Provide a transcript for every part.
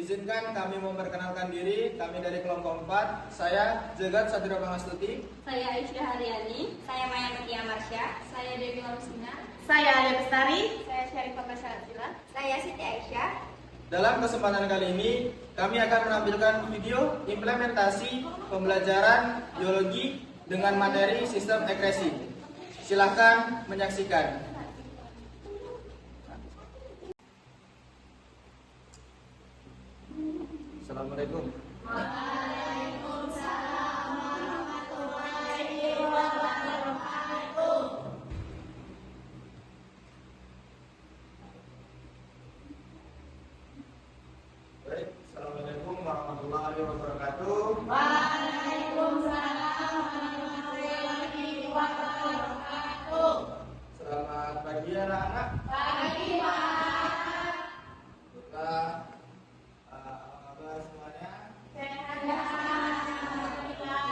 Izinkan kami memperkenalkan diri. Kami dari kelompok 4. Saya Jagat Satria Pangastuti. Saya Aisyah Haryani. Saya Maya Metia Marsya. Saya Dewi Lausina. Saya Alia Bestari. Saya Syarifah Kasyatila. Saya Siti Aisyah. Dalam kesempatan kali ini, kami akan menampilkan video implementasi pembelajaran biologi dengan materi sistem ekresi. Silahkan menyaksikan. Assalamualaikum. Waalaikumsalam warahmatullahi wabarakatuh. Baik, Assalamualaikum warahmatullahi wabarakatuh. Waalaikumsalam warahmatullahi wabarakatuh. Selamat pagi anak-anak. Pagi Pak. Kita apa kabar semuanya? Sehat alhamdulillah.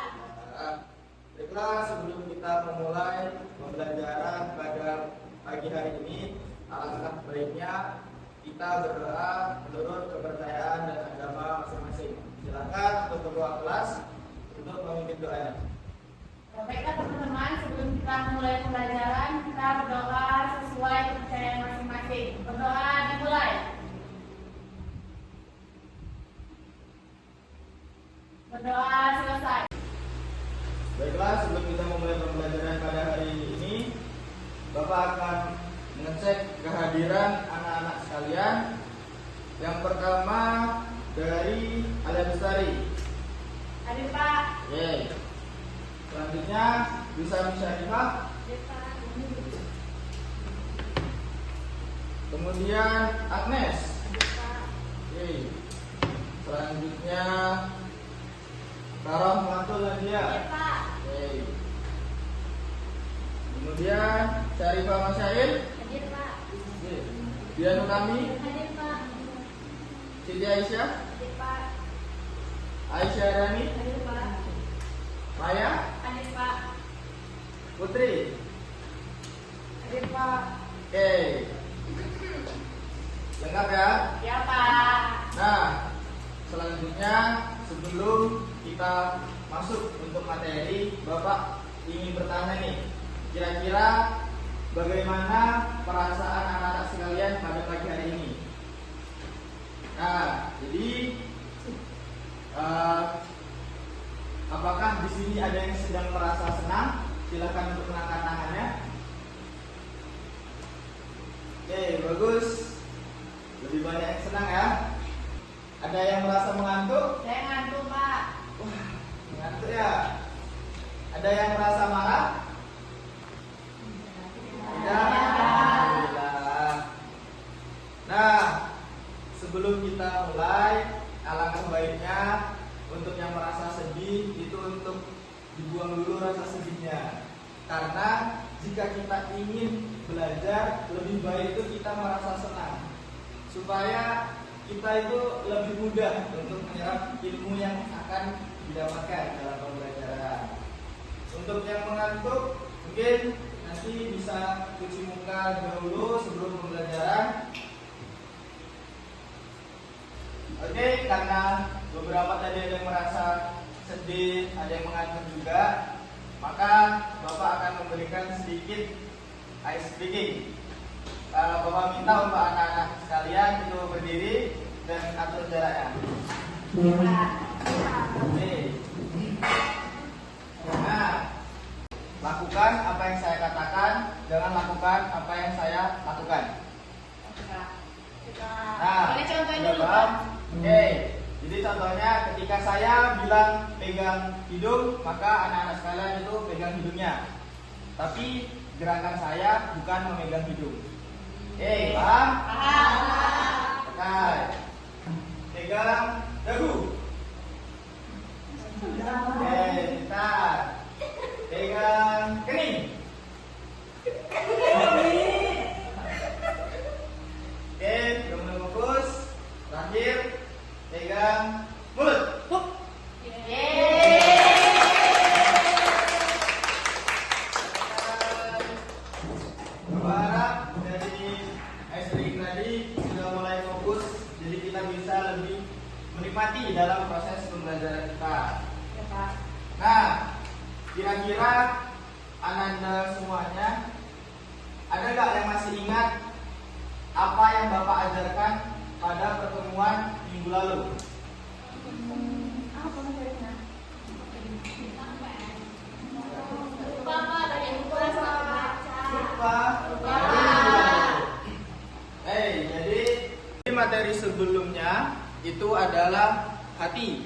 Baiklah, sebelum kita memulai pembelajaran pada pagi hari ini, alangkah baiknya kita berdoa menurut kepercayaan dan agama masing-masing. Silakan untuk ketua kelas untuk memimpin doanya. Baiklah teman-teman, sebelum kita mulai pembelajaran, kita berdoa sesuai kepercayaan masing-masing. Berdoa dimulai. Berdoa selesai. Baiklah, sebelum kita memulai pembelajaran pada hari ini, Bapak akan mengecek kehadiran anak-anak sekalian. Yang pertama dari Alia Bestari. Hadir Pak. Yeay. Selanjutnya bisa Syarifah. Kemudian Agnes. Yeay. Selanjutnya Karah Matul Nadia. Yeay. Kemudian Syarifah Masyail. Hadir Pak. Yeay. Dian Utami. Hadir Pak. Siti Aisyah. Hadir Pak. Aisyah Rani. Hadir Pak. Maya. Hadir Pak. Putri. Hadir Pak. Oke. Lengkap ya? Ya Pak. Nah, selanjutnya sebelum kita masuk untuk materi, Bapak ingin bertanya nih, kira-kira bagaimana perasaan anak-anak sekalian pada pagi hari ini? Nah, jadi apakah di sini ada yang sedang merasa senang? Silakan untuk mengangkat tangannya. Oke, bagus. Lebih banyak yang senang ya. Ada yang merasa mengantuk? Saya ngantuk Pak. Wah, mengantuk ya. Ada yang merasa marah? Tidak. Alhamdulillah. Nah, sebelum kita mulai, alangkah baiknya untuk yang merasa sedih itu untuk dibuang dulu rasa sedihnya. Karena jika kita ingin belajar, lebih baik itu kita merasa senang, supaya kita itu lebih mudah untuk menyerap ilmu yang akan didapatkan dalam pembelajaran. Untuk yang mengantuk, mungkin nanti bisa cuci muka dahulu sebelum pembelajaran. Oke, karena beberapa tadi ada yang merasa sedih, ada yang mengantuk juga, maka Bapak akan memberikan sedikit ice breaking. Bapak minta untuk anak-anak sekalian itu berdiri dan atur jaraknya. Oke. Nah, lakukan apa yang saya katakan, jangan lakukan apa yang saya lakukan. Nah, ini contohnya sudah dulu paham? Pak. Oke, jadi contohnya ketika saya bilang pegang hidung, maka anak-anak sekalian itu pegang hidungnya. Tapi gerakan saya bukan memegang hidung. Oke, paham? Paham. Oke. Pegang dagu. Oke, bentar. Pegang kening. Oke, mulai fokus. Terakhir, pegang mulut. Berharap dari ice cream tadi sudah mulai fokus, jadi kita bisa lebih nikmati dalam proses pembelajaran kita. Ya, Pak. Nah, kira-kira Ananda semuanya ada nggak yang masih ingat apa yang Bapak ajarkan pada pertemuan minggu lalu? Apa materinya? Bapak tadi ukuran sama baca. Lupa. Jadi materi sebelumnya itu adalah hati.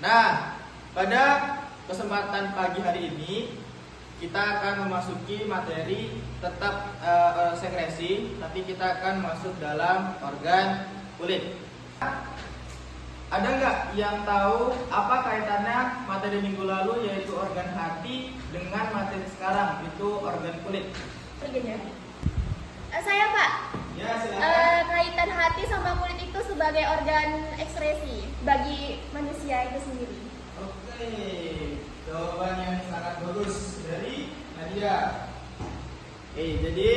Nah, pada kesempatan pagi hari ini kita akan memasuki materi tetap sekresi, tapi kita akan masuk dalam organ kulit. Ada nggak yang tahu apa kaitannya materi minggu lalu yaitu organ hati dengan materi sekarang itu organ kulit? Saya Pak, Ya, silakan. kaitan hati sama kulit itu sebagai organ ekspresi bagi manusia itu sendiri. Oke, jawaban yang sangat bagus dari Nadia. Jadi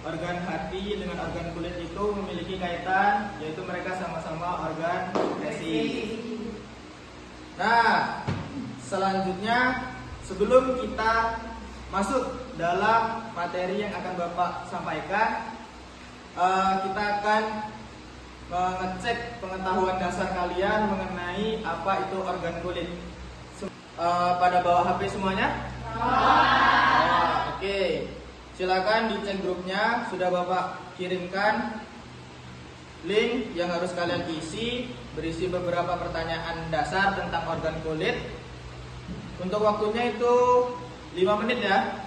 organ hati dengan organ kulit itu memiliki kaitan, yaitu mereka sama-sama organ ekspresi. Nah, selanjutnya sebelum kita masuk dalam materi yang akan Bapak sampaikan, kita akan mengecek pengetahuan dasar kalian mengenai apa itu organ kulit. Pada bawah HP semuanya? Oke. Silakan dicek grupnya, sudah Bapak kirimkan link yang harus kalian isi, berisi beberapa pertanyaan dasar tentang organ kulit. Untuk waktunya itu 5 menit ya.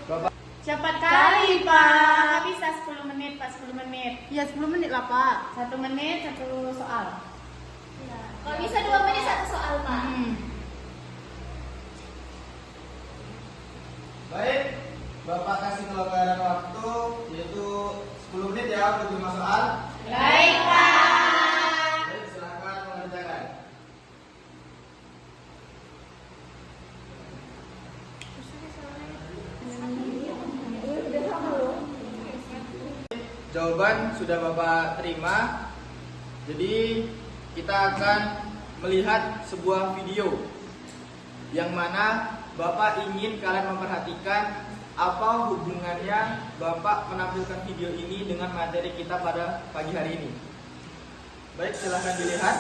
Bapak. Cepat kali, Pak. Bisa 10 menit, Pak. 10 menit. Ya 10 menit lah Pak. 1 menit, 1 soal. Kalau bisa 2 menit 1 soal Pak. Baik, Bapak kasih kelonggaran waktu yaitu 10 menit ya untuk 5 soal. Baik, Pak. Baik, silakan mengerjakan. Jawaban sudah Bapak terima. Jadi kita akan melihat sebuah video yang mana Bapak ingin kalian memperhatikan apa hubungannya Bapak menampilkan video ini dengan materi kita pada pagi hari ini. Baik, silahkan dilihat.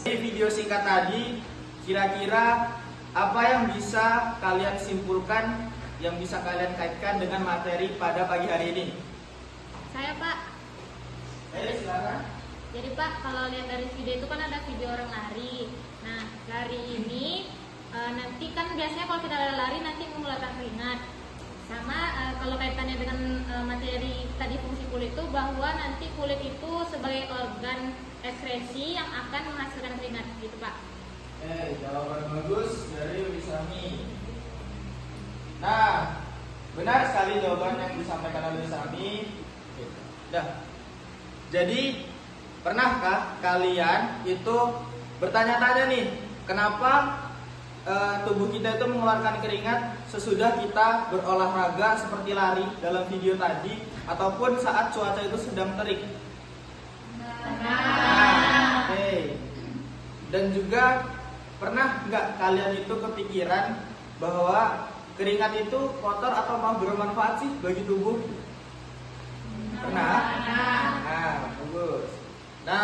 Di video singkat tadi, kira-kira apa yang bisa kalian simpulkan, yang bisa kalian kaitkan dengan materi pada pagi hari ini? Saya Pak. Silakan. Jadi Pak, kalau lihat dari video itu kan ada video orang lari. Nah, lari ini nanti kan biasanya kalau kita lari nanti mengeluarkan keringat. Sama kalau kaitannya dengan materi tadi fungsi kulit itu bahwa nanti kulit itu sebagai organ ekspresi yang akan menghasilkan keringat, gitu Pak. Jawaban bagus dari Wisami. Nah, benar sekali jawaban yang disampaikan oleh Wisami. Jadi, pernahkah kalian itu bertanya-tanya nih, kenapa tubuh kita itu mengeluarkan keringat sesudah kita berolahraga seperti lari dalam video tadi, ataupun saat cuaca itu sedang terik? Dan juga pernah nggak kalian itu kepikiran bahwa keringat itu kotor atau mau bermanfaat sih bagi tubuh? Pernah? Nah, bagus. Nah,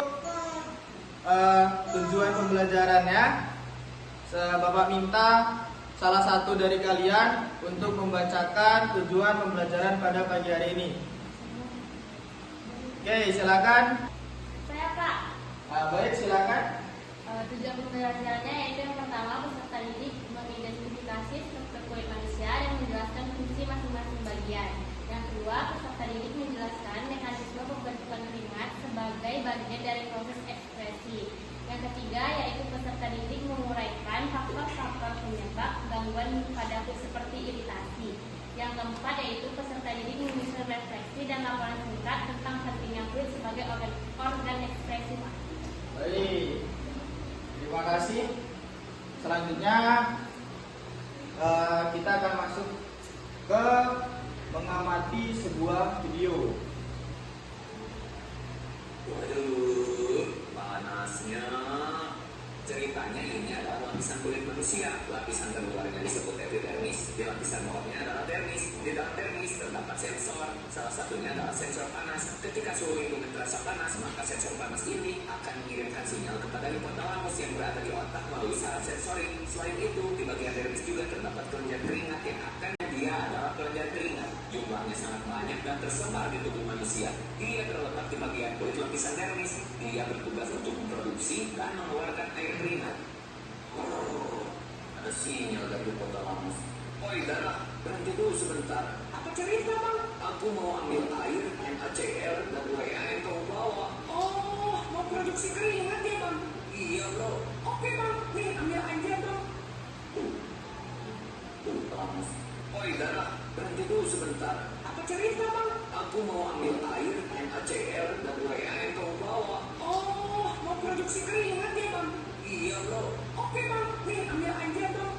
tujuan pembelajarannya, Bapak minta salah satu dari kalian untuk membacakan tujuan pembelajaran pada pagi hari ini. Oke, silakan. Saya Pak. Baik, silakan. Tujuan pembelajarannya yaitu yang pertama, peserta didik mengidentifikasi struktur kulit manusia dan menjelaskan fungsi masing-masing bagian. Yang kedua, peserta didik menjelaskan mekanisme pembentukan keringat sebagai bagian dari proses ekspresi. Yang ketiga, yaitu peserta didik menguraikan faktor-faktor penyebab gangguan pada kulit seperti iritasi. Yang keempat, yaitu peserta didik menyusun refleksi dan laporan singkat tentang pentingnya kulit sebagai organ ekspresi. Baik, terima kasih. Selanjutnya kita akan masuk ke mengamati sebuah video. Waduh, panasnya. Ceritanya ini adalah lapisan kulit manusia. Lapisan terluarnya disebut epidermis. Di lapisan bawahnya adalah dermis. Di dalam dermis terdapat sensor. Salah satunya adalah sensor panas. Ketika suhu lingkungan terasa panas, maka sensor panas ini akan mengirimkan sinyal kepada hipotalamus yang berada di otak melalui saraf sensorik. Selain itu, di bagian dermis juga terdapat kelenjar keringat yang akan dia adalah kelenjar keringat. Jumlahnya sangat banyak dan tersebar di tubuh manusia. Dia terletak di bagian kulit lapisan dermis. Dia bertugas untuk memproduksi dan mengeluarkan air keringat. Oh, ada sinyal dari hipotalamus. Oi darah, berhenti dulu sebentar. Apa cerita bang? Aku mau ambil air, NaCl dan urea yang kau bawa. Oh, mau produksi keringat ya bang? Iya bro. Oke bang, nih ambil aja bang. Hipotalamus. Oi darah, berhenti dulu sebentar. Apa cerita bang? Aku mau ambil air, NaCl dan urea yang kau bawa. Oh, mau produksi keringat ya bang? Iya bro. Oke bang, nih ambil aja bang.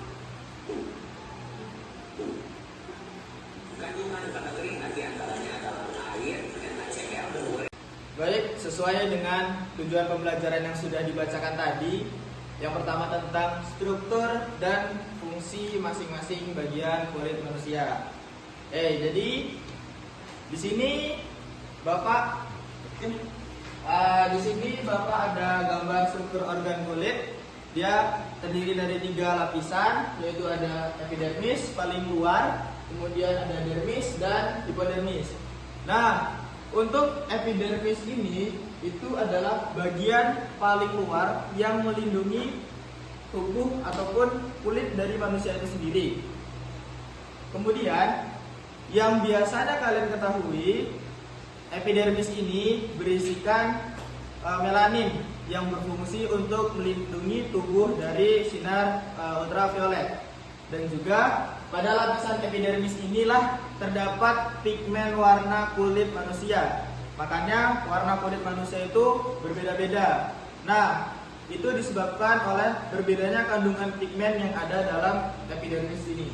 Kandungan pada keringat diantaranya adalah air, NaCl dan urea. Baik, sesuai dengan tujuan pembelajaran yang sudah dibacakan tadi. Yang pertama tentang struktur dan fungsi masing-masing bagian kulit manusia. Jadi di sini Bapak ada gambar struktur organ kulit. Dia terdiri dari 3 lapisan, yaitu ada epidermis paling luar, kemudian ada dermis dan hipodermis. Nah, untuk epidermis ini itu adalah bagian paling luar yang melindungi tubuh ataupun kulit dari manusia itu sendiri. Kemudian yang biasanya kalian ketahui, epidermis ini berisikan melanin yang berfungsi untuk melindungi tubuh dari sinar ultraviolet. Dan juga pada lapisan epidermis inilah terdapat pigmen warna kulit manusia. Makanya warna kulit manusia itu berbeda-beda. Nah, itu disebabkan oleh berbedanya kandungan pigmen yang ada dalam epidermis ini.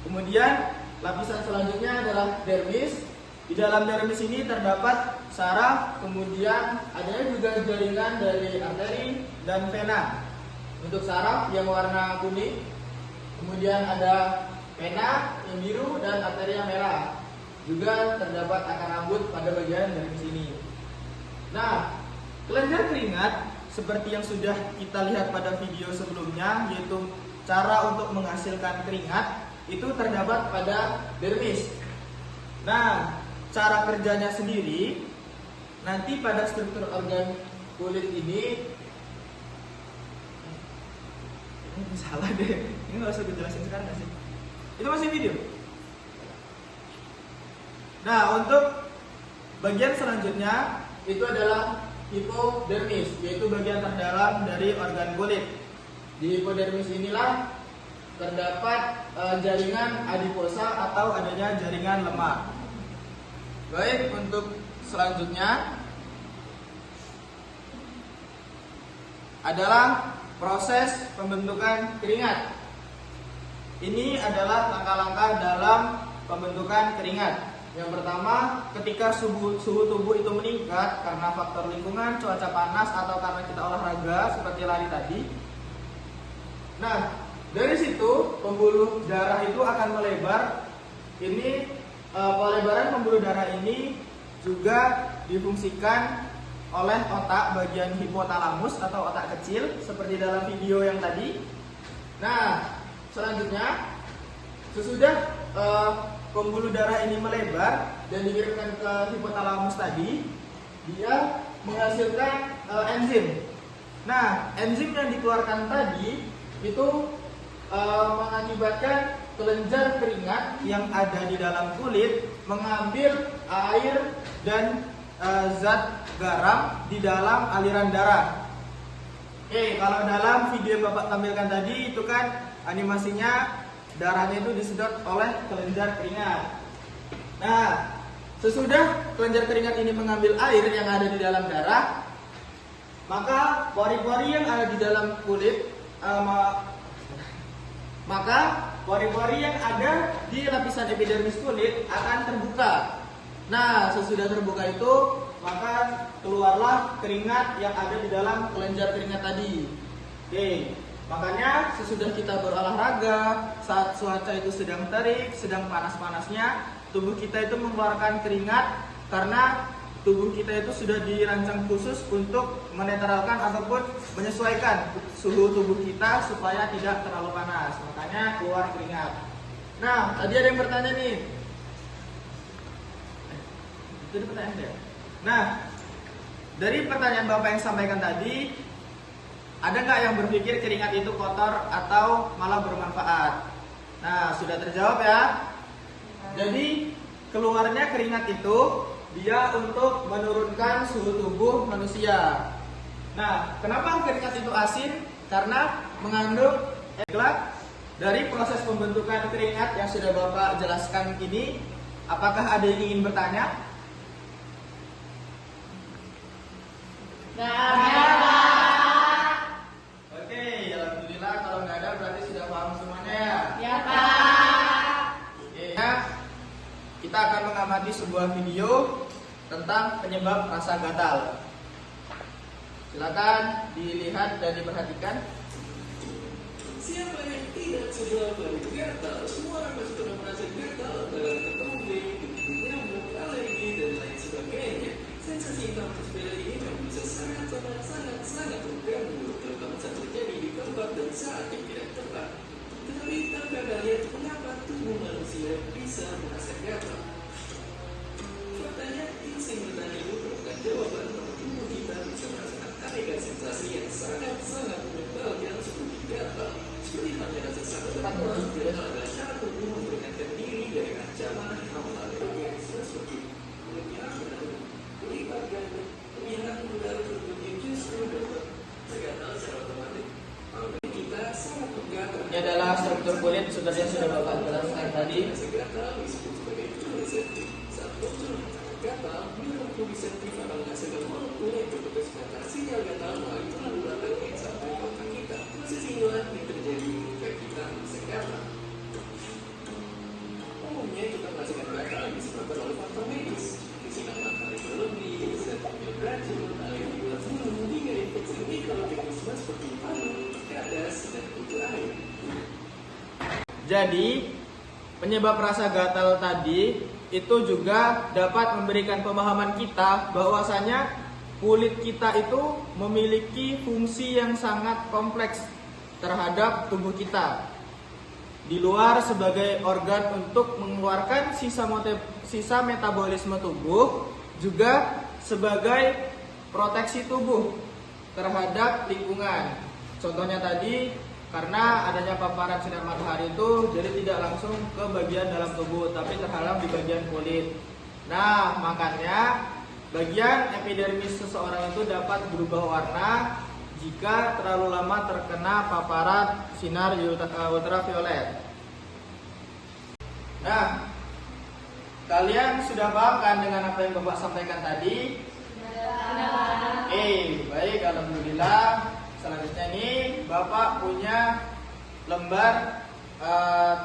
Kemudian lapisan selanjutnya adalah dermis. Di dalam dermis ini terdapat saraf, kemudian adanya juga jaringan dari arteri dan vena. Untuk saraf yang warna kuning, kemudian ada vena yang biru dan arteri yang merah. Juga terdapat akar rambut pada bagian dermis ini. Nah, kelenjar keringat seperti yang sudah kita lihat pada video sebelumnya, yaitu cara untuk menghasilkan keringat, itu terdapat pada dermis. Nah, cara kerjanya sendiri nanti pada struktur organ kulit ini salah deh, ini nggak usah gue jelasin sekarang nggak sih? Itu masih video. Nah, untuk bagian selanjutnya itu adalah hipodermis, yaitu bagian terdalam dari organ kulit. Di hipodermis inilah terdapat jaringan adiposa atau adanya jaringan lemak. Baik, untuk selanjutnya adalah proses pembentukan keringat. Ini adalah langkah-langkah dalam pembentukan keringat. Yang pertama, ketika suhu tubuh itu meningkat karena faktor lingkungan, cuaca panas, atau karena kita olahraga seperti lari tadi. Nah, dari situ pembuluh darah itu akan melebar. Ini pelebaran pembuluh darah ini juga difungsikan oleh otak bagian hipotalamus atau otak kecil seperti dalam video yang tadi. Nah, selanjutnya sesudah pembuluh darah ini melebar dan dikirimkan ke hipotalamus tadi, dia menghasilkan enzim. Nah, enzim yang dikeluarkan tadi itu mengakibatkan kelenjar keringat yang ada di dalam kulit mengambil air dan zat garam di dalam aliran darah. Kalau dalam video yang Bapak tampilkan tadi itu kan animasinya darahnya itu disedot oleh kelenjar keringat. Nah, sesudah kelenjar keringat ini mengambil air yang ada di dalam darah, maka pori-pori yang ada di dalam kulit maka pori-pori yang ada di lapisan epidermis kulit akan terbuka. Nah, sesudah terbuka itu, maka keluarlah keringat yang ada di dalam kelenjar keringat tadi. Oke, makanya sesudah kita berolahraga, saat cuaca itu sedang terik, sedang panas-panasnya, tubuh kita itu mengeluarkan keringat karena tubuh kita itu sudah dirancang khusus untuk menetralkan ataupun menyesuaikan suhu tubuh kita supaya tidak terlalu panas. Makanya keluar keringat. Nah, tadi ada yang bertanya nih. Itu pertanyaan deh. Nah, dari pertanyaan Bapak yang sampaikan tadi, ada nggak yang berpikir keringat itu kotor atau malah bermanfaat? Nah, sudah terjawab ya. Jadi keluarnya keringat itu dia untuk menurunkan suhu tubuh manusia. Nah, kenapa keringat itu asin? Karena mengandung eklat. Dari proses pembentukan keringat yang sudah Bapak jelaskan ini, apakah ada yang ingin bertanya? Nggak ada, Pak. Oke, alhamdulillah. Kalau nggak ada berarti sudah paham semuanya ya. Ya, Pak. Oke, nah, kita akan mengamati sebuah video tentang penyebab rasa gatal. Silakan dilihat dan diperhatikan. Siapa yang tidak suka pada gatal? Semua orang pasti pernah merasa gatal dalam ketemu nyamuk, alergi, dan lain sebagainya. Sensasi hitam sepele ini memang bisa sangat mengganggu, terutama saat terjadi di tempat dan saat yang tidak tepat. Tetapi tahukah kalian mengapa tubuh manusia bisa merasa gatal? Faktanya, insting bertanya itu merupakan jawaban bahwa tubuh kita bisa merasakan aneka sensasi yang sangat menyebalkan seperti gatal. Seperti halnya rasa sakit dan mual, gatal adalah cara tubuh memperingatkan diri dari ancaman hal-hal yang seperti menyerang mendadak, melipat ganda, pemilihan udara berbentuk justru dapat gatal secara otomatis. Maka kita sangat menggatal. Ini adalah struktur kulit seperti yang sudah Bapak jelaskan tadi. Gatal disebut sebagai tulisentif. Saat muncul gatal, molekul disentif akan menghasilkan molekul yang bertugas mengantar sinyal gatal melalui tulang belakang yang sampai ke otak kita. Proses inilah yang terjadi ketika kita merasa gatal. Umumnya kita merasakan gatal disebabkan oleh faktor medis, sinar matahari berlebih, sentimnya beracun, alergi ulat bulu, hingga infeksi mikroorganisme seperti paru, gadas, dan kutu air. Jadi, penyebab rasa gatal tadi itu juga dapat memberikan pemahaman kita bahwasanya kulit kita itu memiliki fungsi yang sangat kompleks terhadap tubuh kita. Di luar sebagai organ untuk mengeluarkan sisa metabolisme tubuh, juga sebagai proteksi tubuh terhadap lingkungan. Contohnya tadi, karena adanya paparan sinar matahari itu jadi tidak langsung ke bagian dalam tubuh, tapi terhalang di bagian kulit. Nah, makanya bagian epidermis seseorang itu dapat berubah warna jika terlalu lama terkena paparan sinar ultraviolet. Nah, kalian sudah paham kan dengan apa yang Bapak sampaikan tadi? Baik, alhamdulillah. Selanjutnya ini Bapak punya lembar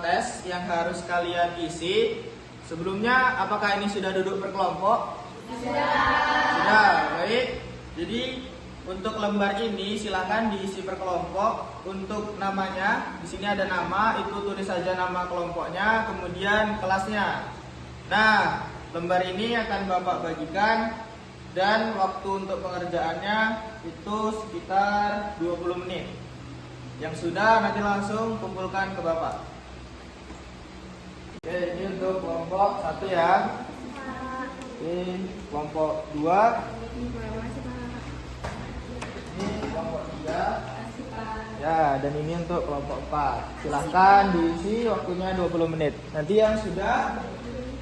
tes yang harus kalian isi. Sebelumnya, apakah ini sudah duduk berkelompok? Sudah, baik. Jadi untuk lembar ini silakan diisi per kelompok. Untuk namanya, di sini ada nama, itu tulis saja nama kelompoknya, kemudian kelasnya. Nah, lembar ini akan Bapak bagikan dan waktu untuk pengerjaannya itu sekitar 20 menit. Yang sudah nanti langsung kumpulkan ke Bapak. Oke, ini untuk kelompok 1 ya. Ini kelompok 2. Ini kelompok 3. Ya, dan ini untuk kelompok 4. Silahkan diisi waktunya 20 menit. Nanti yang sudah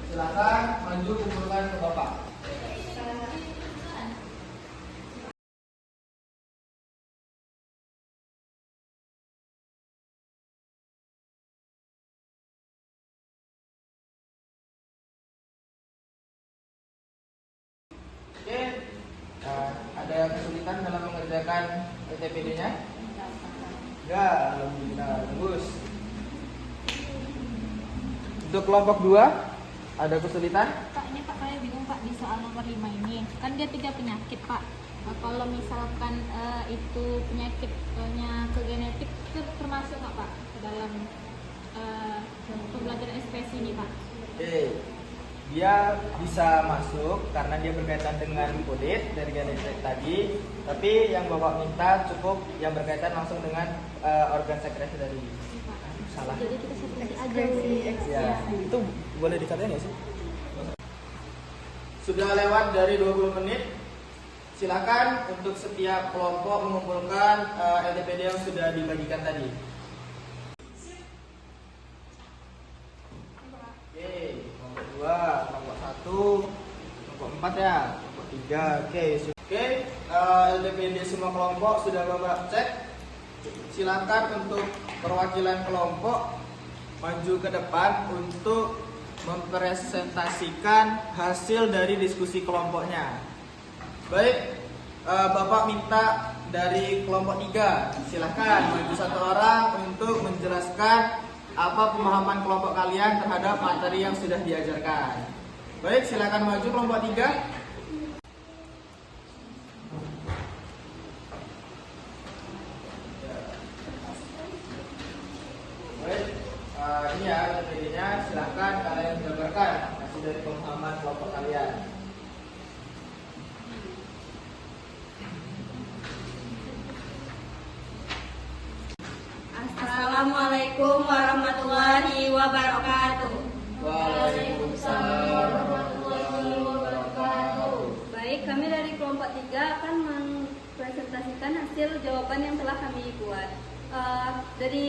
silahkan maju kumpulkan ke Bapak. Oke, nah, ada kesulitan dalam mengerjakan PTPD-nya? Enggak, alhamdulillah, bagus. Untuk kelompok 2 ada kesulitan? Pak, ini Pak saya bingung Pak di soal nomor 5 ini. Kan dia 3 penyakit Pak. Kalau misalkan itu penyakitnya ke genetik itu termasuk nggak Pak ke dalam pembelajaran ekspresi ini Pak? Oke. Dia bisa masuk karena dia berkaitan dengan kulit dari genetik tadi. Tapi yang Bapak minta cukup yang berkaitan langsung dengan organ sekresi tadi. Salah. Jadi kita seperti aja. Ya, itu boleh dikatain nggak sih? Sudah lewat dari 20 menit. Silakan untuk setiap kelompok mengumpulkan LTPD yang sudah dibagikan tadi. Oke, kelompok 2, kelompok 1, kelompok 4 ya, kelompok 3. Oke, LTPD semua kelompok sudah Bapak cek. Silakan untuk perwakilan kelompok maju ke depan untuk mempresentasikan hasil dari diskusi kelompoknya. Baik, Bapak minta dari kelompok 3, silahkan maju satu orang untuk menjelaskan apa pemahaman kelompok kalian terhadap materi yang sudah diajarkan. Baik, silahkan maju kelompok 3. Baik, ini ya materinya, silahkan kalian jabarkan hasil dari pemahaman kelompok kalian. Assalamualaikum warahmatullahi wabarakatuh. Waalaikumsalam warahmatullahi wabarakatuh. Baik, kami dari kelompok 3 akan mempresentasikan hasil jawaban yang telah kami buat. Dari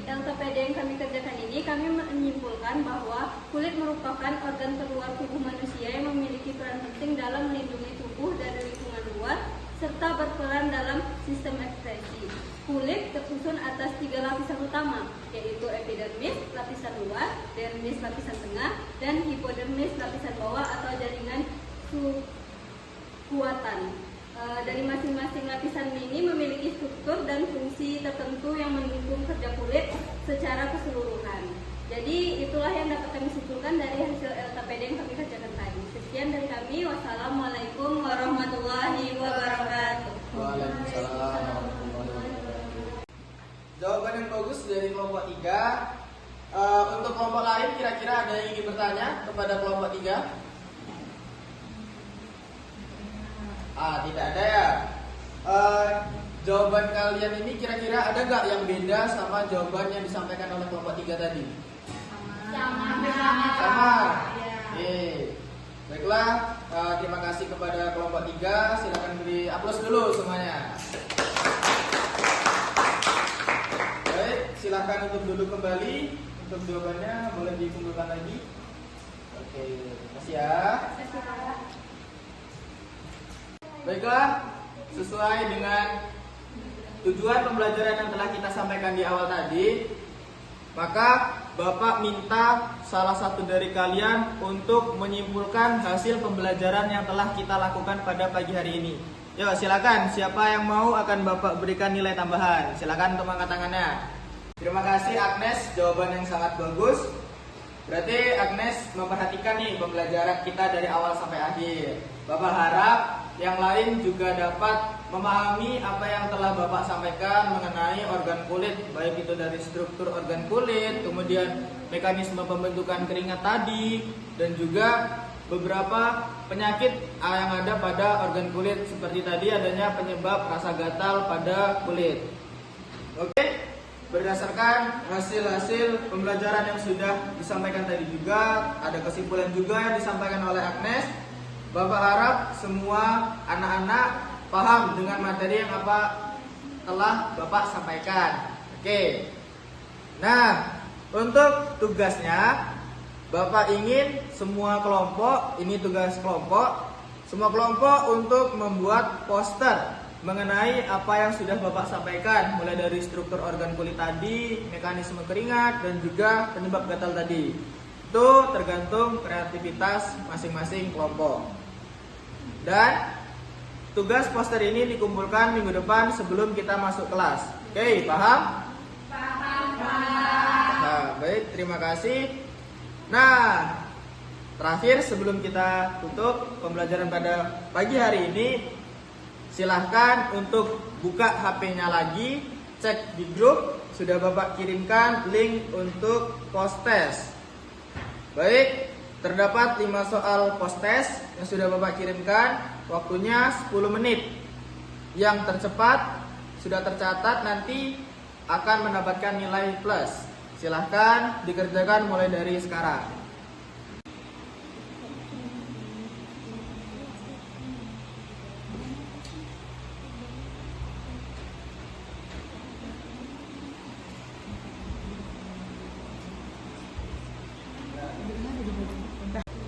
LTPD yang kami kerjakan ini, kami menyimpulkan bahwa kulit merupakan organ terluar tubuh manusia yang memiliki peran penting dalam melindungi tubuh dari lingkungan luar serta berperan dalam sistem ekspresi. Kulit tersusun atas 3 lapisan utama, yaitu epidermis lapisan luar, dermis lapisan tengah, dan hipodermis lapisan bawah atau jaringan subkuatan. Dari masing-masing lapisan ini memiliki struktur dan fungsi tertentu yang mendukung kerja kulit secara keseluruhan. Jadi itulah yang dapat kami simpulkan dari hasil LTPD yang kami kerjakan tadi. Sekian dari kami. Wassalamualaikum warahmatullahi wabarakatuh. Waalaikumsalam warahmatullahi wabarakatuh. Jawaban yang bagus dari kelompok 3. Untuk kelompok lain kira-kira ada yang ingin bertanya kepada kelompok 3? Tidak ada ya. Jawaban kalian ini kira-kira ada nggak yang beda sama jawaban yang disampaikan oleh kelompok 3 tadi? Sama. Oke. Baiklah, terima kasih kepada kelompok 3. Silakan beri aplaus dulu semuanya. Baik, silakan untuk duduk kembali. Untuk jawabannya boleh dikumpulkan lagi. Oke, terima kasih ya. Baiklah, sesuai dengan tujuan pembelajaran yang telah kita sampaikan di awal tadi, maka Bapak minta salah satu dari kalian untuk menyimpulkan hasil pembelajaran yang telah kita lakukan pada pagi hari ini. Yuk, silakan. Siapa yang mau akan Bapak berikan nilai tambahan? Silakan untuk angkat tangannya. Terima kasih Agnes, jawaban yang sangat bagus. Berarti Agnes memperhatikan nih pembelajaran kita dari awal sampai akhir. Bapak harap yang lain juga dapat memahami apa yang telah Bapak sampaikan mengenai organ kulit, baik itu dari struktur organ kulit, kemudian mekanisme pembentukan keringat tadi, dan juga beberapa penyakit yang ada pada organ kulit, seperti tadi adanya penyebab rasa gatal pada kulit. Oke, berdasarkan hasil-hasil pembelajaran yang sudah disampaikan tadi juga, ada kesimpulan juga yang disampaikan oleh Agnes. Bapak harap semua anak-anak paham dengan materi yang apa telah Bapak sampaikan. Oke. Nah, untuk tugasnya Bapak ingin semua kelompok, ini tugas kelompok, semua kelompok untuk membuat poster mengenai apa yang sudah Bapak sampaikan, mulai dari struktur organ kulit tadi, mekanisme keringat, dan juga penyebab gatal tadi. Itu tergantung kreativitas masing-masing kelompok. Dan tugas poster ini dikumpulkan minggu depan sebelum kita masuk kelas. Oke, paham? Paham. Nah, baik, terima kasih. Nah, terakhir sebelum kita tutup pembelajaran pada pagi hari ini, silahkan untuk buka HP-nya lagi, cek di grup, sudah Bapak kirimkan link untuk post test. Baik, terdapat 5 soal post test yang sudah Bapak kirimkan, waktunya 10 menit. Yang tercepat sudah tercatat nanti akan mendapatkan nilai plus. Silahkan dikerjakan mulai dari sekarang.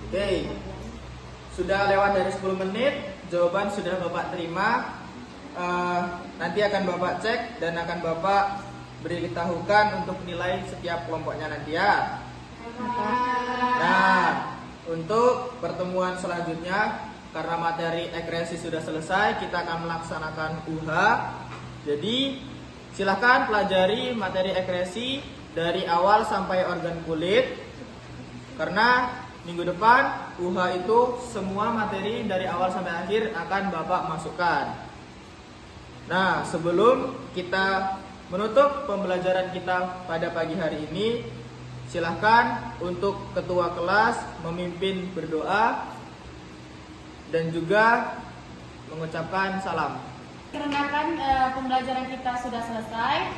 Oke, sudah lewat dari 10 menit, jawaban sudah Bapak terima. Nanti akan Bapak cek dan akan Bapak beritahukan untuk nilai setiap kelompoknya nanti ya. Nah, untuk pertemuan selanjutnya, karena materi ekspresi sudah selesai, kita akan melaksanakan UH. Jadi, silahkan pelajari materi ekspresi dari awal sampai organ kulit. Karena minggu depan UH itu semua materi dari awal sampai akhir akan Bapak masukkan. Nah, sebelum kita menutup pembelajaran kita pada pagi hari ini, silahkan untuk ketua kelas memimpin berdoa dan juga mengucapkan salam. Dikarenakan pembelajaran kita sudah selesai,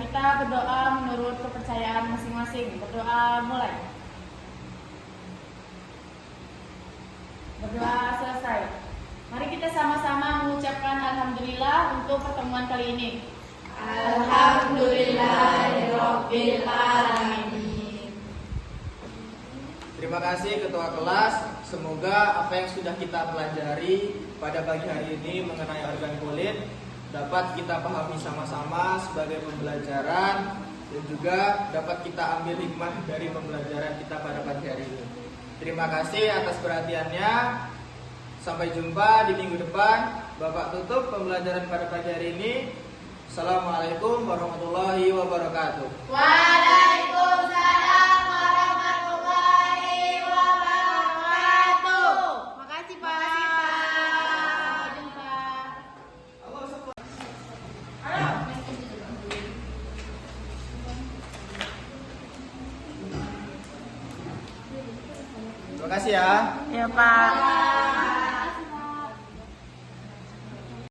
kita berdoa menurut kepercayaan masing-masing. Berdoa mulai. Berdoa selesai. Mari kita sama-sama mengucapkan alhamdulillah untuk pertemuan kali ini. Alhamdulillahirabbil alamin. Terima kasih ketua kelas. Semoga apa yang sudah kita pelajari pada pagi hari ini mengenai organ kulit dapat kita pahami sama-sama sebagai pembelajaran dan juga dapat kita ambil hikmah dari pembelajaran kita pada pagi hari ini. Terima kasih atas perhatiannya. Sampai jumpa di minggu depan. Bapak tutup pembelajaran pada pagi hari ini. Assalamualaikum warahmatullahi wabarakatuh. Waalaikumsalam warahmatullahi wabarakatuh. Makasih Pak. Sampai jumpa. Terima kasih ya. Ya Pak.